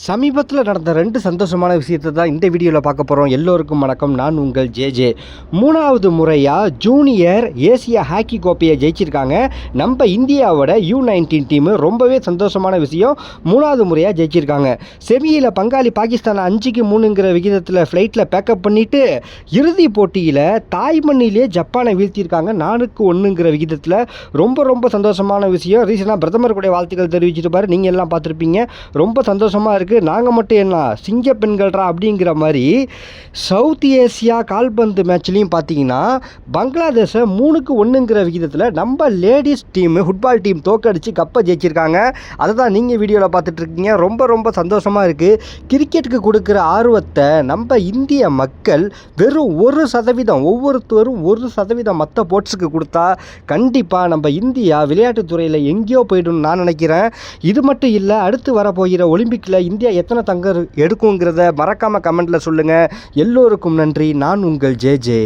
சமீபத்தில் நடந்த 2 சந்தோஷமான விஷயத்தை தான் இந்த வீடியோவில் பார்க்க போகிறோம். எல்லோருக்கும் வணக்கம். நான் உங்கள் ஜேஜே. 3வது முறையாக ஜூனியர் ஏசியா ஹாக்கி கோப்பையை ஜெயிச்சிருக்காங்க நம்ம இந்தியாவோட U19 டீமு. ரொம்பவே சந்தோஷமான விஷயம். 3வது முறையாக ஜெயிச்சிருக்காங்க. செமியில் பங்காளி பாகிஸ்தானை 5-3ங்கிற விகிதத்தில் ஃப்ளைட்டில் பேக்கப் பண்ணிவிட்டு இறுதிப் போட்டியில் தாய்மண்ணிலே ஜப்பானை வீழ்த்தியிருக்காங்க 4-1ங்கிற விகிதத்தில். ரொம்ப சந்தோஷமான விஷயம். ரீசனாக பிரதமர் கூட வாழ்த்துக்கள் தெரிவிச்சிருப்பார். நீங்கள் எல்லாம் பார்த்துருப்பீங்க. ரொம்ப சந்தோஷமாக இருக்குது. நாங்கள் மட்டும் என்ன சிங்க பெண்கள்ரா அப்படிங்கிற மாதிரி சவுத் ஏசியா கால்பந்து மேட்ச்லையும் பார்த்தீங்கன்னா பங்களாதேஷை 3-1ங்கிற விகிதத்தில் நம்ம லேடிஸ் டீமு ஃபுட்பால் டீம் தோக்கடிச்சு கப்பை ஜெயிச்சிருக்காங்க. அதை தான் நீங்கள் வீடியோவில் பார்த்துட்ருக்கீங்க. ரொம்ப சந்தோஷமாக இருக்குது. கிரிக்கெட்டுக்கு கொடுக்குற ஆர்வத்தை நம்ம இந்திய மக்கள் வெறும் 1% ஒவ்வொருத்தரும் 1% மற்ற ஸ்போர்ட்ஸுக்கு கொடுத்தா கண்டிப்பாக நம்ம இந்தியா விளையாட்டுத்துறையில் எங்கேயோ போய்டுன்னு நான் நினைக்கிறேன். இது மட்டும் இல்லை, அடுத்து வரப்போகிற ஒலிம்பிக்கில் இந்தியா எத்தனை தங்கம் எடுக்குங்கிறத மறக்காமல் கமெண்ட்டில் சொல்லுங்கள். எல்லோருக்கும் நன்றி. நான் உங்கள் ஜேஜே.